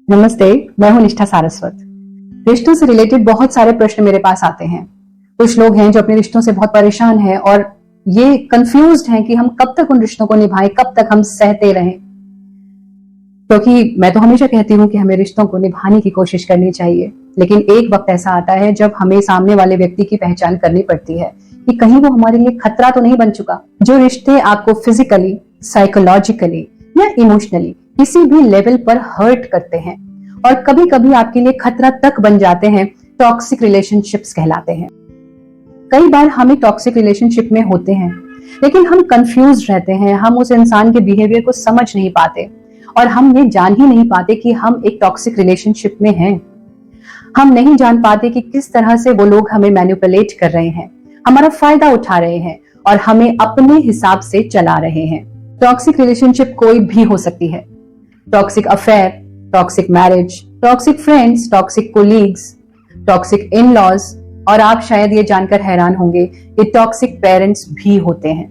नमस्ते, मैं हूं निष्ठा सारस्वत। रिश्तों से रिलेटेड बहुत सारे प्रश्न मेरे पास आते हैं। कुछ लोग हैं जो अपने रिश्तों से बहुत परेशान हैं और ये कंफ्यूज्ड हैं कि हम कब तक उन रिश्तों को निभाएं, कब तक हम सहते रहें। क्योंकि मैं तो हमेशा कहती हूं कि हमें रिश्तों को निभाने की कोशिश करनी चाहिए, लेकिन एक वक्त ऐसा आता है जब हमें सामने वाले व्यक्ति की पहचान करनी पड़ती है कि कहीं वो हमारे लिए खतरा तो नहीं बन चुका। जो रिश्ते आपको फिजिकली, साइकोलॉजिकली या इमोशनली किसी भी लेवल पर हर्ट करते हैं और कभी कभी आपके लिए खतरा तक बन जाते हैं, टॉक्सिक रिलेशनशिप्स कहलाते हैं। कई बार हम एक टॉक्सिक रिलेशनशिप में होते हैं, लेकिन हम कंफ्यूज रहते हैं, हम उस इंसान के बिहेवियर को समझ नहीं पाते और हम ये जान ही नहीं पाते कि हम एक टॉक्सिक रिलेशनशिप में हैं। हम नहीं जान पाते कि किस तरह से वो लोग हमें मैनिपुलेट कर रहे हैं, हमारा फायदा उठा रहे हैं और हमें अपने हिसाब से चला रहे हैं। टॉक्सिक रिलेशनशिप कोई भी हो सकती है। Toxic affair, toxic marriage, toxic friends, toxic colleagues, toxic in laws और आप शायद ये जानकर हैरान होंगे कि टॉक्सिक पेरेंट्स भी होते हैं।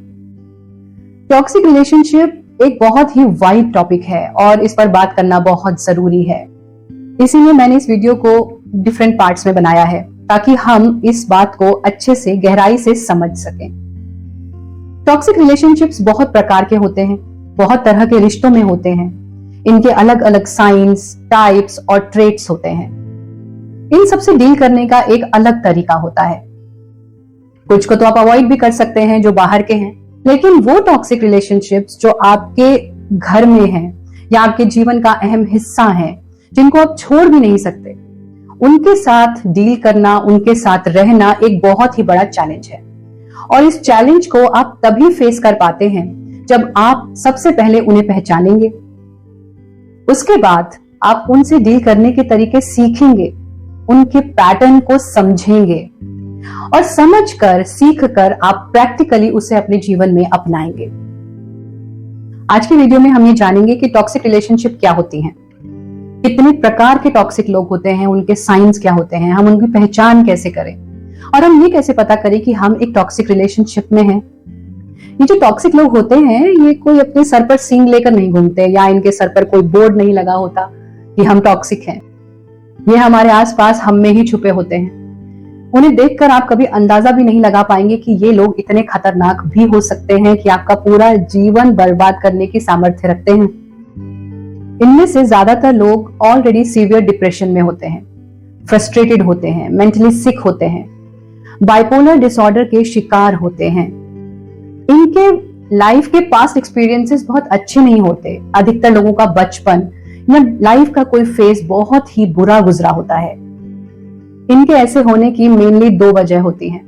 टॉक्सिक रिलेशनशिप एक बहुत ही वाइड टॉपिक है और इस पर बात करना बहुत जरूरी है। इसीलिए मैंने इस वीडियो को डिफरेंट पार्ट्स में बनाया है ताकि हम इस बात को अच्छे से गहराई से समझ सकें। टॉक्सिक रिलेशनशिप्स बहुत प्रकार के होते हैं, बहुत तरह के रिश्तों में होते हैं। इनके अलग अलग साइंस, टाइप्स और ट्रेट्स होते हैं। इन सबसे डील करने का एक अलग तरीका होता है। कुछ को तो आप अवॉइड भी कर सकते हैं जो बाहर के हैं, लेकिन वो टॉक्सिक रिलेशनशिप्स जो आपके घर में हैं या आपके जीवन का अहम हिस्सा हैं, जिनको आप छोड़ भी नहीं सकते, उनके साथ डील करना, उनके साथ रहना एक बहुत ही बड़ा चैलेंज है। और इस चैलेंज को आप तभी फेस कर पाते हैं जब आप सबसे पहले उन्हें पहचानेंगे। उसके बाद आप उनसे डील करने के तरीके सीखेंगे, उनके पैटर्न को समझेंगे और समझकर, सीखकर आप प्रैक्टिकली उसे अपने जीवन में अपनाएंगे। आज की वीडियो में हम ये जानेंगे कि टॉक्सिक रिलेशनशिप क्या होती हैं, कितने प्रकार के टॉक्सिक लोग होते हैं, उनके साइंस क्या होते हैं, हम उनकी पहचान कैसे करें और हम ये कैसे पता करें कि हम एक टॉक्सिक रिलेशनशिप में हैं। ये जो टॉक्सिक लोग होते हैं, ये कोई अपने सर पर सींग लेकर नहीं घूमते या इनके सर पर कोई बोर्ड नहीं लगा होता कि हम टॉक्सिक हैं। ये हमारे आसपास हम में ही छुपे होते हैं। उन्हें देखकर आप कभी अंदाजा भी नहीं लगा पाएंगे कि ये लोग इतने खतरनाक भी हो सकते हैं कि आपका पूरा जीवन बर्बाद करने की सामर्थ्य रखते हैं। इनमें से ज्यादातर लोग ऑलरेडी सीवियर डिप्रेशन में होते हैं, फ्रस्ट्रेटेड होते हैं, मेंटली सिक होते हैं, बाइपोलर डिसऑर्डर के शिकार होते हैं। इनके लाइफ के पास्ट एक्सपीरियंसेस बहुत अच्छे नहीं होते। अधिकतर लोगों का बचपन या लाइफ का कोई फेज बहुत ही बुरा गुजरा होता है। इनके ऐसे होने की मेनली दो वजह होती हैं।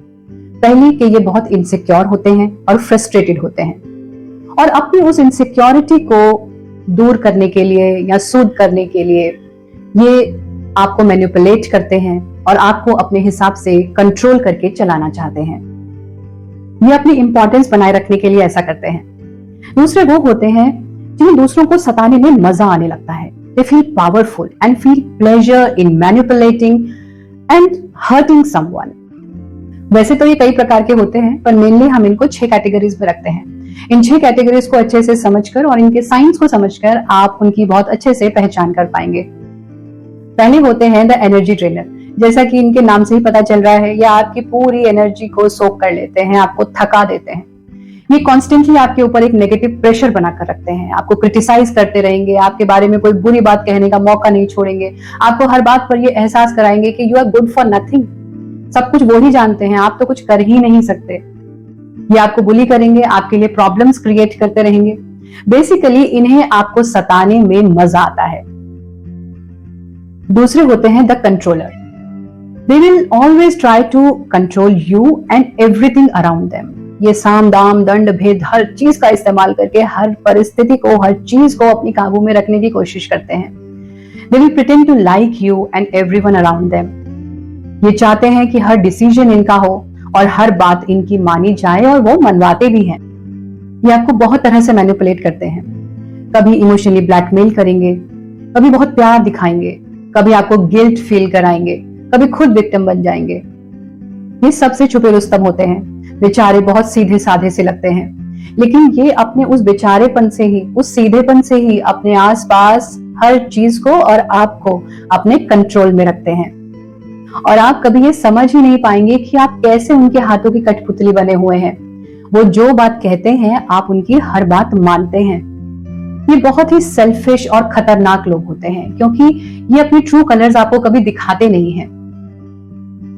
पहली कि ये बहुत इनसिक्योर होते हैं और फ्रस्ट्रेटेड होते हैं और अपनी उस इनसिक्योरिटी को दूर करने के लिए या सूद करने के लिए ये आपको मैनिपुलेट करते हैं और आपको अपने हिसाब से कंट्रोल करके चलाना चाहते हैं। ये अपनी इंपॉर्टेंस बनाए रखने के लिए ऐसा करते हैं। दूसरे वो होते हैं जिन्हें दूसरों को सताने में मजा आने लगता है। They feel powerful and feel pleasure in manipulating and hurting someone. वैसे तो ये कई प्रकार के होते हैं, पर मेनली हम इनको 6 कैटेगरीज में रखते हैं। इन 6 कैटेगरीज को अच्छे से समझकर और इनके साइंस को समझकर आप उनकी बहुत अच्छे से पहचान कर पाएंगे। पहले होते हैं द एनर्जी ड्रेनर। जैसा कि इनके नाम से ही पता चल रहा है, ये आपकी पूरी एनर्जी को सोक कर लेते हैं, आपको थका देते हैं। ये कॉन्स्टेंटली आपके ऊपर एक नेगेटिव प्रेशर बनाकर रखते हैं, आपको क्रिटिसाइज करते रहेंगे, आपके बारे में कोई बुरी बात कहने का मौका नहीं छोड़ेंगे, आपको हर बात पर ये एहसास कराएंगे कि you are good for nothing, सब कुछ वो ही जानते हैं, आप तो कुछ कर ही नहीं सकते। ये आपको बुली करेंगे, आपके लिए प्रॉब्लम्स क्रिएट करते रहेंगे। बेसिकली इन्हें आपको सताने में मजा आता है। दूसरे होते हैं the controller. They will always try to control you and everything around them. ये साम दाम दंड भेद हर चीज का इस्तेमाल करके हर परिस्थिति को, हर चीज को अपनी काबू में रखने की कोशिश करते हैं। They will pretend to like you and everyone around them. ये चाहते हैं कि हर डिसीजन इनका हो और हर बात इनकी मानी जाए और वो मनवाते भी हैं। ये आपको बहुत तरह से मैनिपुलेट करते हैं। कभी इमोशनली ब्लैकमेल करेंगे, कभी बहुत प्यार दिखाएंगे, कभी आपको गिल्ट फील कराएंगे, कभी खुद विक्टिम बन जाएंगे। ये सबसे छुपे रुस्तम होते हैं। बेचारे बहुत सीधे साधे से लगते हैं, लेकिन ये अपने उस बेचारेपन से ही, उस सीधेपन से ही अपने आसपास हर चीज को और आपको अपने कंट्रोल में रखते हैं, और आप कभी ये समझ ही नहीं पाएंगे कि आप कैसे उनके हाथों की कठपुतली बने हुए हैं। वो जो बात कहते हैं आप उनकी हर बात मानते हैं। ये बहुत ही सेल्फिश और खतरनाक लोग होते हैं, क्योंकि ये अपनी ट्रू कलर्स आपको कभी दिखाते नहीं हैं।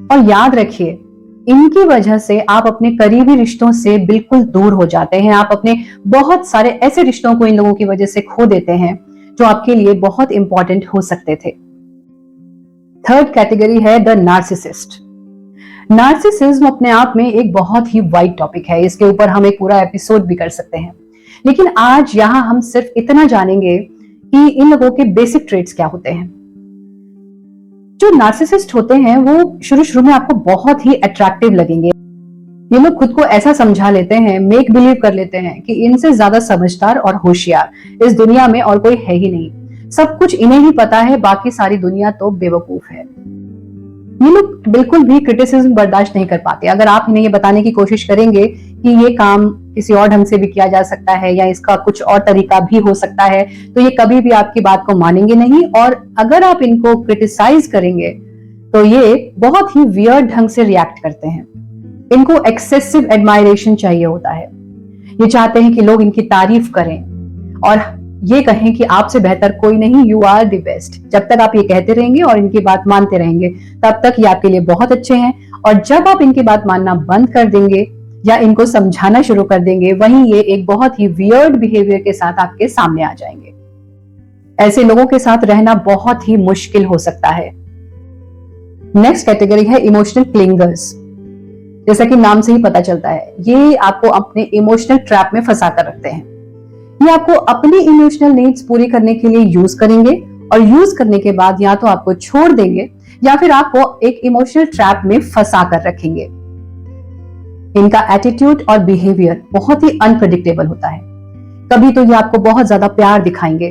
और याद रखिए, इनकी वजह से आप अपने करीबी रिश्तों से बिल्कुल दूर हो जाते हैं। आप अपने बहुत सारे ऐसे रिश्तों को इन लोगों की वजह से खो देते हैं जो आपके लिए बहुत इंपॉर्टेंट हो सकते थे। थर्ड कैटेगरी है द नार्सिसिस्ट। नार्सिसिज्म अपने आप में एक बहुत ही वाइड टॉपिक है, इसके ऊपर हम एक पूरा एपिसोड भी कर सकते हैं, लेकिन आज यहां हम सिर्फ इतना जानेंगे कि इन लोगों के बेसिक ट्रेट्स क्या होते हैं। जो नार्सिसिस्ट होते हैं वो शुरू में आपको बहुत ही अट्रैक्टिव लगेंगे। ये लोग खुद को ऐसा समझा लेते हैं, मेक बिलीव कर लेते हैं कि इनसे ज्यादा समझदार और होशियार इस दुनिया में और कोई है ही नहीं। सब कुछ इन्हें ही पता है, बाकी सारी दुनिया तो बेवकूफ है। ये लोग बिल्कुल भी क्रिटिसिज्म बर्दाश्त नहीं कर पाते। अगर आप इन्हें ये बताने की कोशिश करेंगे कि ये काम किसी और ढंग से भी किया जा सकता है या इसका कुछ और तरीका भी हो सकता है, तो ये कभी भी आपकी बात को मानेंगे नहीं। और अगर आप इनको क्रिटिसाइज करेंगे तो ये बहुत ही वियर्ड ढंग से रिएक्ट करते हैं। इनको एक्सेसिव एडमायरेशन चाहिए होता है। ये चाहते हैं कि लोग इनकी तारीफ करें और ये कहें कि आपसे बेहतर कोई नहीं, यू आर द बेस्ट। जब तक आप ये कहते रहेंगे और इनकी बात मानते रहेंगे तब तक ये आपके लिए बहुत अच्छे हैं, और जब आप इनकी बात मानना बंद कर देंगे या इनको समझाना शुरू कर देंगे, वहीं ये एक बहुत ही वियर्ड बिहेवियर के साथ आपके सामने आ जाएंगे। ऐसे लोगों के साथ रहना बहुत ही मुश्किल हो सकता है। नेक्स्ट कैटेगरी है इमोशनल क्लिंगर्स। जैसा कि नाम से ही पता चलता है, ये आपको अपने इमोशनल ट्रैप में फंसा कर रखते हैं। ये आपको अपनी इमोशनल नीड्स पूरी करने के लिए यूज करेंगे, और यूज करने के बाद या तो आपको छोड़ देंगे या फिर आपको एक इमोशनल ट्रैप में फंसा कर रखेंगे। इनका एटीट्यूड और बिहेवियर बहुत ही अनप्रेडिक्टेबल होता है। कभी तो ये आपको बहुत ज्यादा प्यार दिखाएंगे,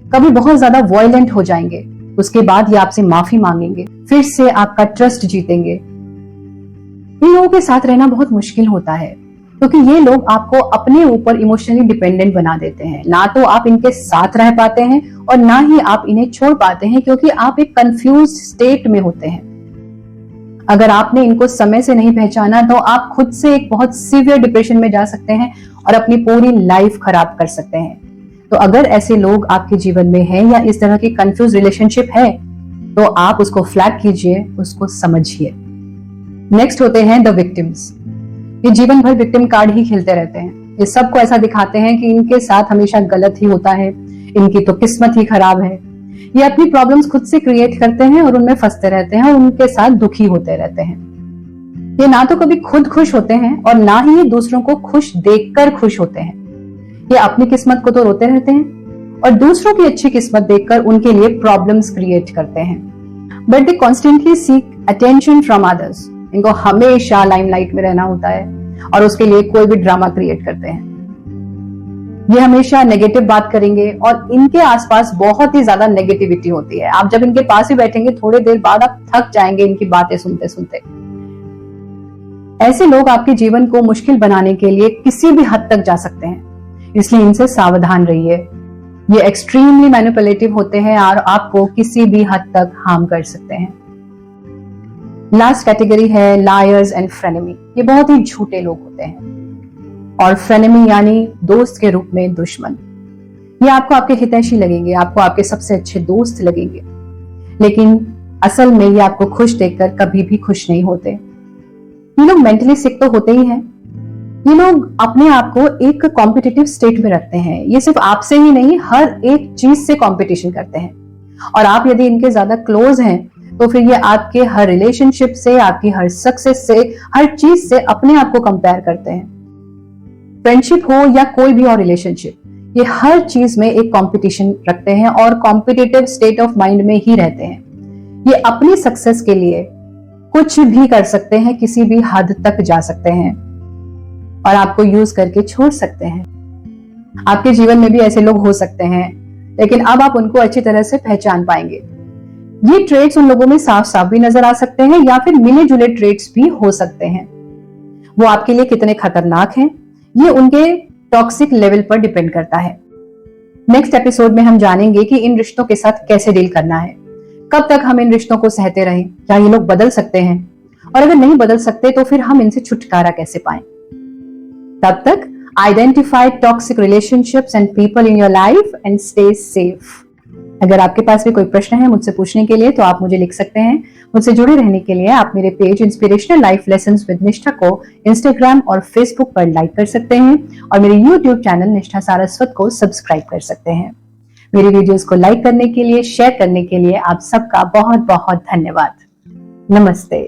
कभी बहुत ज्यादा वॉयलेंट हो जाएंगे, उसके बाद ये आपसे माफी मांगेंगे, फिर से आपका ट्रस्ट जीतेंगे। इन लोगों के साथ रहना बहुत मुश्किल होता है, क्योंकि ये लोग आपको अपने ऊपर इमोशनली डिपेंडेंट बना देते हैं। ना तो आप इनके साथ रह पाते हैं और ना ही आप इन्हें छोड़ पाते हैं, क्योंकि आप एक कंफ्यूज स्टेट में होते हैं। अगर आपने इनको समय से नहीं पहचाना तो आप खुद से एक बहुत सीवियर डिप्रेशन में जा सकते हैं और अपनी पूरी लाइफ खराब कर सकते हैं। तो अगर ऐसे लोग आपके जीवन में हैं या इस तरह की कंफ्यूज रिलेशनशिप है, तो आप उसको फ्लैग कीजिए, उसको समझिए। नेक्स्ट होते हैं द विक्टिम्स। ये जीवन भर विक्टिम कार्ड ही खेलते रहते हैं। ये सबको ऐसा दिखाते हैं कि इनके साथ हमेशा गलत ही होता है, इनकी तो किस्मत ही खराब है। ये अपनी प्रॉब्लम्स खुद से क्रिएट करते हैं और उनमें फंसते रहते हैं और उनके साथ दुखी होते रहते हैं। ये ना तो कभी खुद खुश होते हैं और ना ही ये दूसरों को खुश देखकर खुश होते हैं। ये अपनी किस्मत को तो रोते रहते हैं और दूसरों की अच्छी किस्मत देखकर उनके लिए प्रॉब्लम्स क्रिएट करते हैं। But they constantly seek attention from others. इनको हमेशा लाइमलाइट में रहना होता है और उसके लिए कोई भी ड्रामा क्रिएट करते हैं। ये हमेशा नेगेटिव बात करेंगे और इनके आसपास बहुत ही ज्यादा नेगेटिविटी होती है। आप जब इनके पास ही बैठेंगे थोड़ी देर बाद आप थक जाएंगे इनकी बातें सुनते सुनते। ऐसे लोग आपके जीवन को मुश्किल बनाने के लिए किसी भी हद तक जा सकते हैं, इसलिए इनसे सावधान रहिए। ये एक्सट्रीमली मैनिपुलेटिव होते हैं और आपको किसी भी हद तक हार्म कर सकते हैं। लास्ट कैटेगरी है लायर्स एंड फ्रेनेमी। ये बहुत ही झूठे लोग होते हैं, और फ्रेनेमी यानी दोस्त के रूप में दुश्मन। ये आपको आपके हितैषी लगेंगे, आपको आपके सबसे अच्छे दोस्त लगेंगे, लेकिन असल में ये आपको खुश देखकर कभी भी खुश नहीं होते। ये लोग मेंटली सिक तो होते ही हैं। ये लोग अपने आप को एक कॉम्पिटिटिव स्टेट में रखते हैं। ये सिर्फ आपसे ही नहीं, हर एक चीज से कंपटीशन करते हैं, और आप यदि इनके ज्यादा क्लोज हैं तो फिर ये आपके हर रिलेशनशिप से, आपकी हर सक्सेस से, हर चीज से अपने आप को कंपेयर करते हैं। फ्रेंडशिप हो या कोई भी और रिलेशनशिप, ये हर चीज में एक कंपटीशन रखते हैं और कॉम्पिटिटिव स्टेट ऑफ माइंड में ही रहते हैं। ये अपनी सक्सेस के लिए कुछ भी कर सकते हैं, किसी भी हद तक जा सकते हैं और आपको यूज करके छोड़ सकते हैं। आपके जीवन में भी ऐसे लोग हो सकते हैं, लेकिन अब आप उनको अच्छी तरह से पहचान पाएंगे। ये ट्रेड्स उन लोगों में साफ साफ भी नजर आ सकते हैं या फिर मिले जुले ट्रेड्स भी हो सकते हैं। वो आपके लिए कितने खतरनाक हैं, ये उनके टॉक्सिक लेवल पर डिपेंड करता है। नेक्स्ट एपिसोड में हम जानेंगे कि इन रिश्तों के साथ कैसे डील करना है, कब तक हम इन रिश्तों को सहते रहें, क्या ये लोग बदल सकते हैं, और अगर नहीं बदल सकते तो फिर हम इनसे छुटकारा कैसे पाएं। तब तक identify toxic relationships and people in your life and stay safe. अगर आपके पास भी कोई प्रश्न है मुझसे पूछने के लिए तो आप मुझे लिख सकते हैं। मुझसे जुड़े रहने के लिए आप मेरे page inspirational life lessons with निष्ठा को इंस्टाग्राम और फेसबुक पर लाइक कर सकते हैं और मेरे यूट्यूब चैनल निष्ठा सारस्वत को सब्सक्राइब कर सकते हैं। मेरी वीडियोस को लाइक करने के लिए, शेयर करने के लिए आप सबका बहुत बहुत धन्यवाद। नमस्ते।